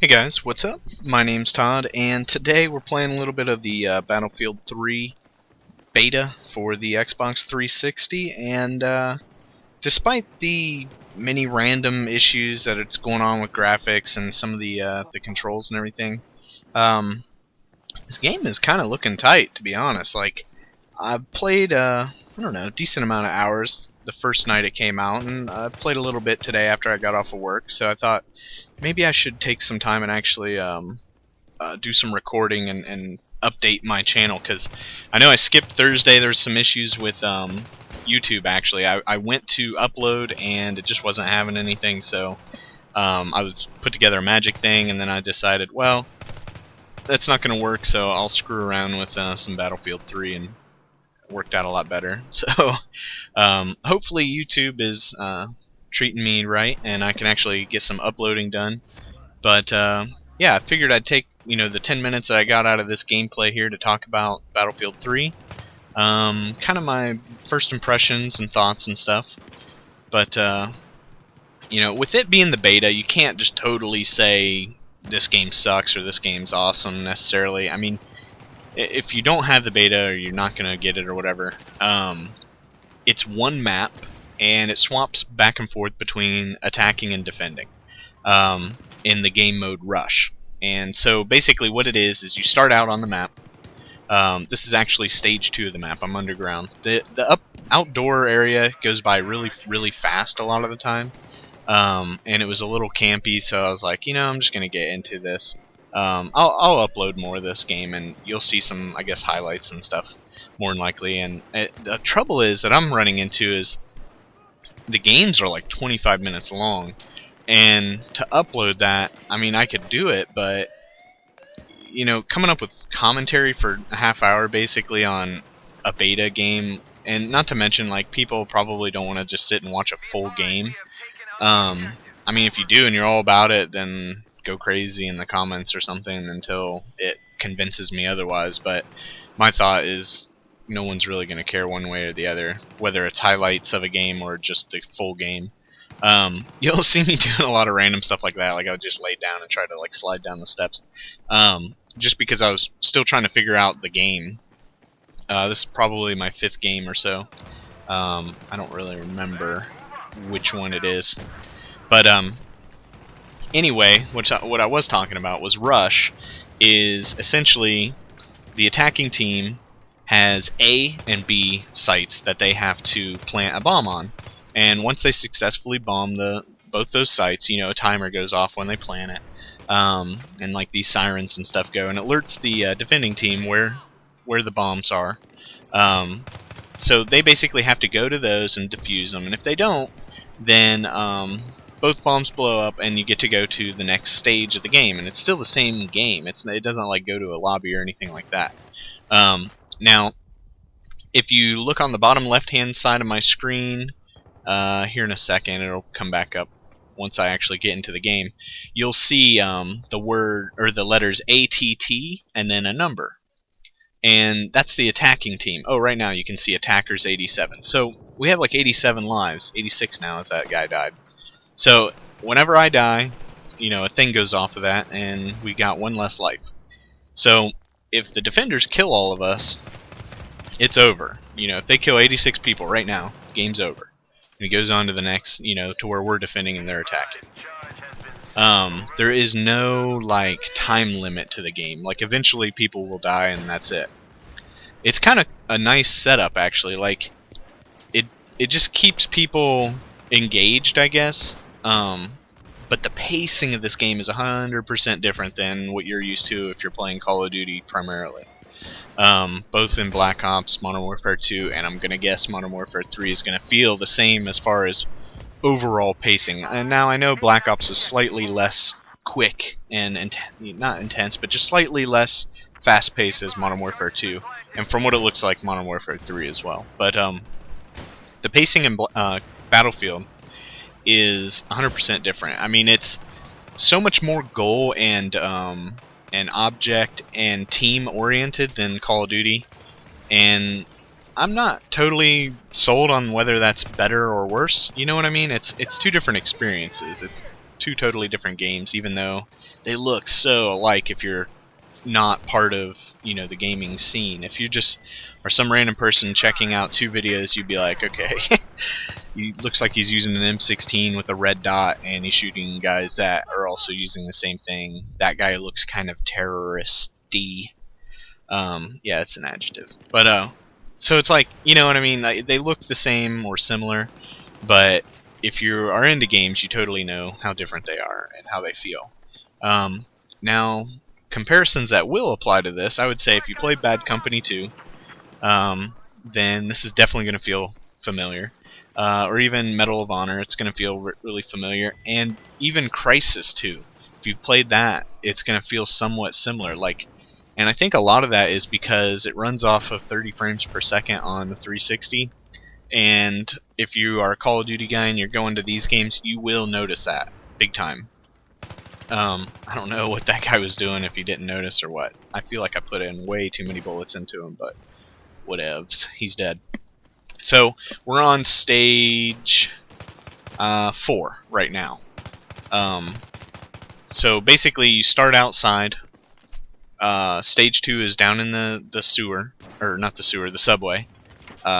Hey guys, what's up? My name's Todd, and today we're playing a little bit of the Battlefield 3 beta for the Xbox 360, and despite the many random issues that it's going on with graphics and some of the controls and everything, this game is kind of looking tight, to be honest. Like, I've played, I don't know, a decent amount of hours the first night it came out, and I played a little bit today after I got off of work, so I thought maybe I should take some time and actually do some recording and update my channel, because I know I skipped Thursday. There's some issues with YouTube, actually. I went to upload and it just wasn't having anything, so I was put together a magic thing, and then I decided, well, that's not going to work, so I'll screw around with some Battlefield 3, and it worked out a lot better. So hopefully YouTube is treating me right, and I can actually get some uploading done. But yeah, I figured I'd take the 10 minutes that I got out of this gameplay here to talk about Battlefield 3, kind of my first impressions and thoughts and stuff. But with it being the beta, you can't just totally say this game sucks or this game's awesome necessarily. I mean, if you don't have the beta, or you're not gonna get it or whatever, it's one map, and it swaps back and forth between attacking and defending in the game mode Rush. And so basically what it is you start out on the map. This is actually stage 2 of the map. I'm underground. The outdoor area goes by really fast a lot of the time, and it was a little campy, so I was like, I'm just gonna get into this. I'll upload more of this game, and you'll see some, I guess, highlights and stuff more than likely. And the trouble is that I'm running into is the games are like 25 minutes long, and to upload that, I mean, I could do it, but coming up with commentary for a half hour basically on a beta game, and not to mention, like, people probably don't want to just sit and watch a full game. I mean, if you do and you're all about it, then go crazy in the comments or something until it convinces me otherwise. But my thought is no one's really going to care one way or the other, whether it's highlights of a game or just the full game. You'll see me doing a lot of random stuff like that. Like, I would just lay down and try to like slide down the steps, just because I was still trying to figure out the game. This is probably my 5th game or so. I don't really remember which one it is, but anyway, what I was talking about was Rush is essentially the attacking team has A and B sites that they have to plant a bomb on, and once they successfully bomb both those sites, a timer goes off when they plant it, and like these sirens and stuff go, and it alerts the defending team where the bombs are. So they basically have to go to those and defuse them, and if they don't, then both bombs blow up, and you get to go to the next stage of the game, and it's still the same game. It doesn't like go to a lobby or anything like that. Now, if you look on the bottom left-hand side of my screen, here in a second, it'll come back up once I actually get into the game. You'll see the word or the letters ATT and then a number, and that's the attacking team. Oh, right now you can see attackers 87. So we have like 87 lives, 86 now as that guy died. So whenever I die, a thing goes off of that, and we got one less life. So if the defenders kill all of us, it's over. If they kill 86 people right now, game's over. And it goes on to the next, to where we're defending and they're attacking. There is no like time limit to the game. Like, eventually people will die and that's it. It's kind of a nice setup, actually. Like, it just keeps people engaged, I guess. But the pacing of this game is 100% different than what you're used to if you're playing Call of Duty primarily. Both in Black Ops, Modern Warfare 2, and I'm gonna guess Modern Warfare 3 is gonna feel the same as far as overall pacing. And now I know Black Ops was slightly less quick and not intense, but just slightly less fast-paced as Modern Warfare 2, and from what it looks like, Modern Warfare 3 as well. But the pacing in Battlefield is 100% different. I mean, it's so much more goal and object and team oriented than Call of Duty, and I'm not totally sold on whether that's better or worse. You know what I mean? It's two different experiences. It's two totally different games, even though they look so alike if you're not part of, you know, the gaming scene. If you just are some random person checking out two videos, you'd be like, okay, he looks like he's using an M16 with a red dot, and he's shooting guys that are also using the same thing. That guy looks kind of terroristy. Yeah, it's an adjective. But so it's like, you know what I mean? They look the same or similar, but if you are into games, you totally know how different they are and how they feel. Now, comparisons that will apply to this, I would say if you play Bad Company 2, then this is definitely going to feel familiar. Or even Medal of Honor, it's going to feel really familiar. And even Crisis 2, if you've played that, it's going to feel somewhat similar. And I think a lot of that is because it runs off of 30 frames per second on the 360. And if you are a Call of Duty guy and you're going to these games, you will notice that big time. I don't know what that guy was doing, if he didn't notice or what. I feel like I put in way too many bullets into him, but whatevs. He's dead. So we're on stage 4 right now. So basically you start outside. Stage 2 is down in the sewer, or not the sewer, the subway.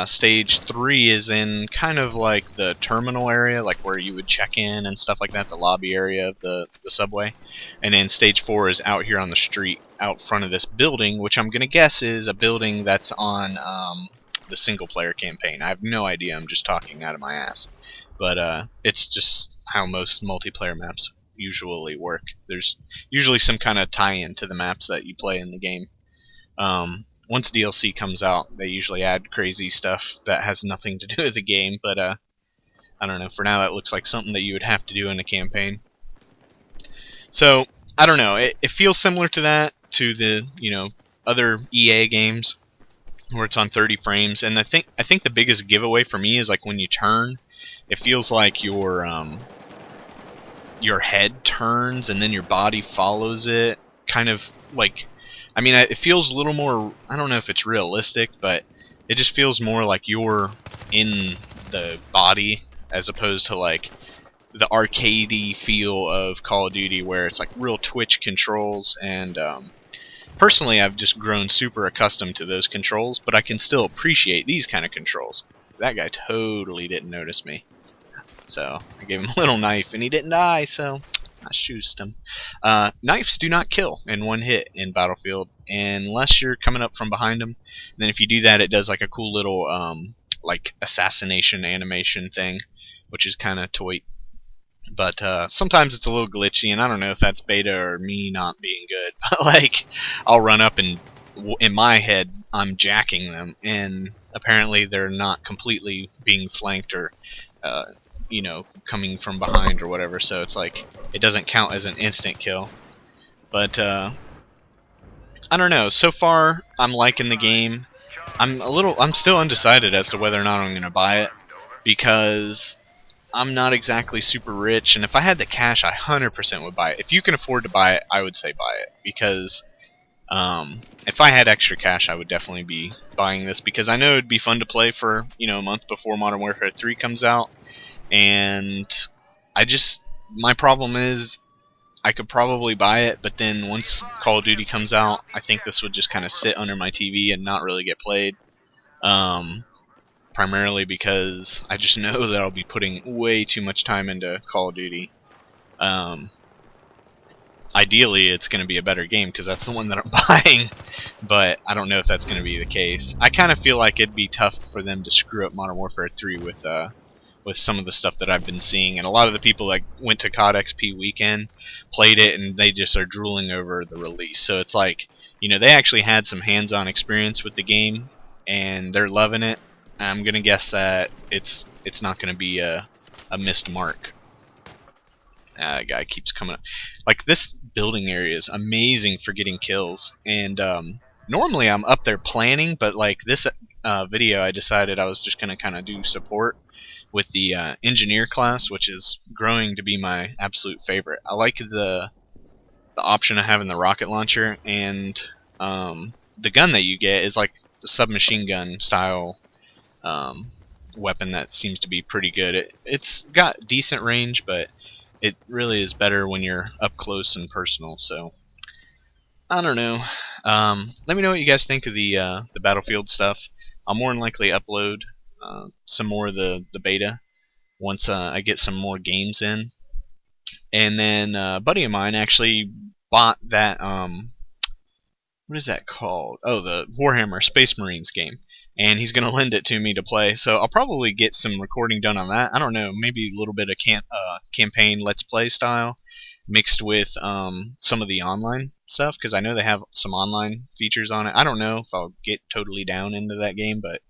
Stage 3 is in kind of like the terminal area, like where you would check in and stuff like that, the lobby area of the subway. And then stage 4 is out here on the street, out front of this building, which I'm going to guess is a building that's on the single-player campaign. I have no idea, I'm just talking out of my ass. But it's just how most multiplayer maps usually work. There's usually some kind of tie-in to the maps that you play in the game. Once DLC comes out, they usually add crazy stuff that has nothing to do with the game, but I don't know, for now that looks like something that you would have to do in a campaign. So, I don't know, it feels similar to that, to the, you know, other EA games where it's on 30 frames, and I think the biggest giveaway for me is like when you turn, it feels like your head turns and then your body follows it, kind of like, I mean, it feels a little more, I don't know if it's realistic, but it just feels more like you're in the body as opposed to like the arcadey feel of Call of Duty where it's like real twitch controls. And personally, I've just grown super accustomed to those controls, but I can still appreciate these kind of controls. That guy totally didn't notice me. So I gave him a little knife and he didn't die, so I shoosed him. Knives do not kill in one hit in Battlefield unless you're coming up from behind them. And then if you do that, it does like a cool little like assassination animation thing, which is kind of toy. But sometimes it's a little glitchy, and I don't know if that's beta or me not being good. But like, I'll run up and in my head I'm jacking them, and apparently they're not completely being flanked or you know, coming from behind or whatever, so it's like it doesn't count as an instant kill. But I don't know, so far I'm liking the game. I'm still undecided as to whether or not I'm gonna buy it, because I'm not exactly super rich, and if I had the cash I 100% would buy it. If you can afford to buy it, I would say buy it, because if I had extra cash I would definitely be buying this, because I know it'd be fun to play for, you know, a month before Modern Warfare 3 comes out. And my problem is I could probably buy it, but then once Call of Duty comes out, I think this would just kind of sit under my TV and not really get played. Primarily because I just know that I'll be putting way too much time into Call of Duty. Ideally, it's going to be a better game because that's the one that I'm buying, but I don't know if that's going to be the case. I kind of feel like it'd be tough for them to screw up Modern Warfare 3 with some of the stuff that I've been seeing, and a lot of the people that went to COD XP weekend played it and they just are drooling over the release. So it's like, you know, they actually had some hands-on experience with the game and they're loving it. I'm gonna guess that it's not gonna be a missed mark. Guy keeps coming up. Like, this building area is amazing for getting kills, and normally I'm up there planning, but like this video I decided I was just gonna kind of do support with the engineer class, which is growing to be my absolute favorite. I like the option of having the rocket launcher, and the gun that you get is like a submachine gun style weapon that seems to be pretty good. It's got decent range, but it really is better when you're up close and personal. So I don't know. Let me know what you guys think of the Battlefield stuff. I'll more than likely upload some more of the beta once I get some more games in. And then a buddy of mine actually bought that what is that called? Oh, the Warhammer Space Marines game, and he's gonna lend it to me to play. So I'll probably get some recording done on that. I don't know, maybe a little bit of campaign let's play style mixed with some of the online stuff, because I know they have some online features on it. I don't know if I'll get totally down into that game, but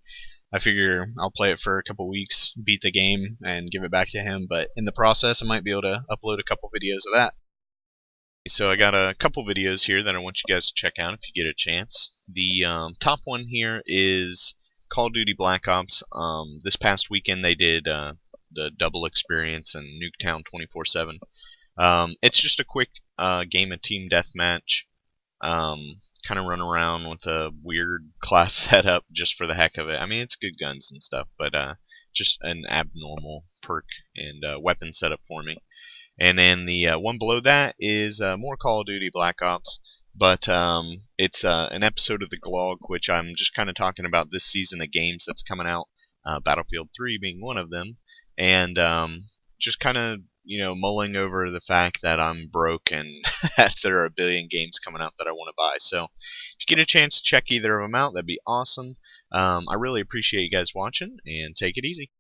I figure I'll play it for a couple weeks, beat the game, and give it back to him. But in the process, I might be able to upload a couple videos of that. So I got a couple videos here that I want you guys to check out if you get a chance. The top one here is Call of Duty Black Ops. This past weekend they did the double experience in Nuketown 24/7. It's just a quick game of team deathmatch. Kind of run around with a weird class setup just for the heck of it. I mean, it's good guns and stuff, but just an abnormal perk and weapon setup for me. And then the one below that is more Call of Duty Black Ops, but it's an episode of the Glog, which I'm just kind of talking about this season of games that's coming out, Battlefield 3 being one of them, and just kind of mulling over the fact that I'm broke and that there are a billion games coming out that I want to buy. So if you get a chance to check either of them out, that'd be awesome. I really appreciate you guys watching, and take it easy.